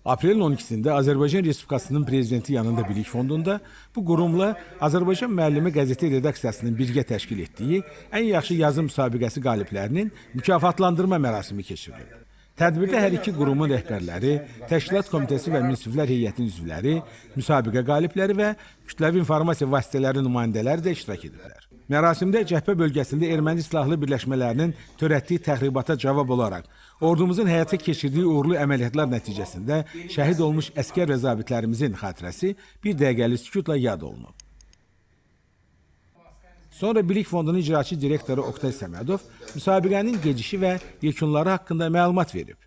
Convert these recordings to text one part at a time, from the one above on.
Aprelin 12-sində Azərbaycan Respublikasının Prezidenti yanında Bilik Fondunda bu qurumla Azərbaycan Müəllimi qəzeti redaksiyasının birgə təşkil etdiyi ən yaxşı yazı müsabiqəsi qaliblərinin mükafatlandırma mərasimi keçirilib. Tədbirdə hər iki qurumun rəhbərləri, Təşkilat Komitəsi və Münsiflər Heyətinin üzvləri, müsabiqə qalibləri və kütləvi informasiya vasitələri nümayəndələri də iştirak ediblər. Mərasimdə Cəhbə bölgəsində erməni silahlı birləşmələrinin törətdiyi təxribata cavab olaraq ordumuzun həyata keçirdiyi uğurlu əməliyyatlar nəticəsində şəhid olmuş əskər və zabitlərimizin xatirəsi bir dəqiqəlik sükutla yad olunub. Sonra Bilik Fondunun icraçı direktoru Oktay Səmədov müsabiqənin gedişi və yekunları haqqında məlumat verib.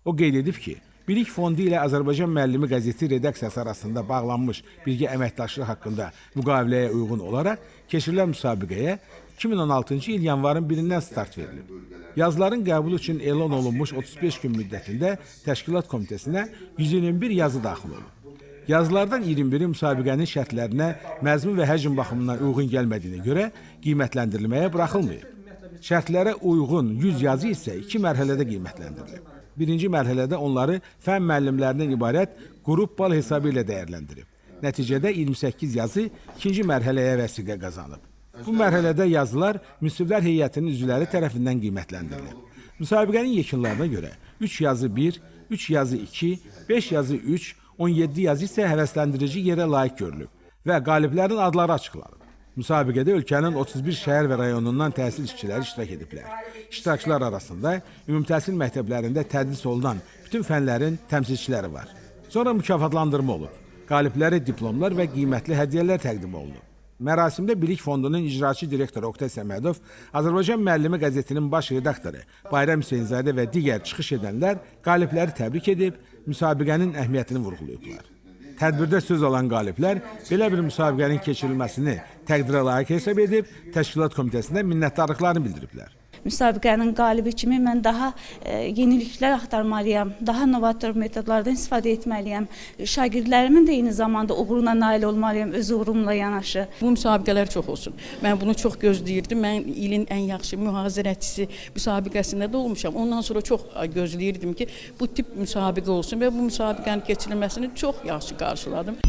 O qeyd edib ki, Bilik Fondu ilə Azərbaycan Müəllimi qəzeti redaksiyası arasında bağlanmış birgə əməkdaşlıq haqqında müqaviləyə uyğun olaraq keçirilən müsabiqəyə 2016-cı il yanvarın 1-dən start verilib. Yazıların qəbulu üçün elan olunmuş 35 gün müddətində Təşkilat Komitəsinə 121 yazı daxil olub. Yazılardan 21-i müsabiqənin şərtlərinə məzmun və həcm baxımından uyğun gəlmədiyinə görə qiymətləndirilməyə buraxılmayıb. Şərtlərə uyğun 100 yazı isə 2 mərhələdə qiymətləndirilib. Birinci mərhələdə onları fən müəllimlərindən ibarət qrup bal hesabı ilə dəyərləndirib. Nəticədə 28 yazı ikinci mərhələyə vəsiqə qazanıb. Bu mərhələdə yazılar Münsiflər Heyətinin üzvləri tərəfindən qiymətləndirilib. Müsabiqənin yekunlarına görə 3 yazı 1, 3 yazı 2, 5 yazı 3, 17 yazı isə həvəsləndirici yerə layiq görülüb və qaliblərin adları açıqlanıb. Müsabiqədə ölkənin 31 şəhər və rayonundan təhsil işçiləri iştirak ediblər. İştirakçılar arasında ümumtəhsil məktəblərində tədris olunan bütün fənlərin təmsilçiləri var. Sonra mükafatlandırma olub. Qaliblərə diplomlar və qiymətli hədiyyələr təqdim olunub. Mərasimdə Bilik Fondunun icraçı direktoru Oktay Səmədov, Azərbaycan Müəllimi qəzetinin baş redaktoru Bayram Hüseynzadə və digər çıxış edənlər qalibləri təbrik edib, müsabiqənin əhəmiyyətini vurğulayıblar. Tədbirdə söz alan qaliblər belə bir müsabiqənin keçirilməsini təqdirə layiq hesab edib, Təşkilat Komitəsinə minnətdarlıqlarını bildiriblər. Müsabiqənin qalibi kimi mən daha yeniliklər axtarmalıyam, daha novator metodlardan istifadə etməliyəm. Şagirdlərimin də eyni zamanda uğuruna nail olmalıyam, öz uğurumla yanaşı. Bu müsabiqələr çox olsun. Mən bunu çox gözləyirdim. Mən ilin ən yaxşı mühazirəçisi müsabiqəsində də olmuşam. Ondan sonra çox gözləyirdim ki, bu tip müsabiqə olsun və bu müsabiqənin keçirilməsini çox yaxşı qarşıladım.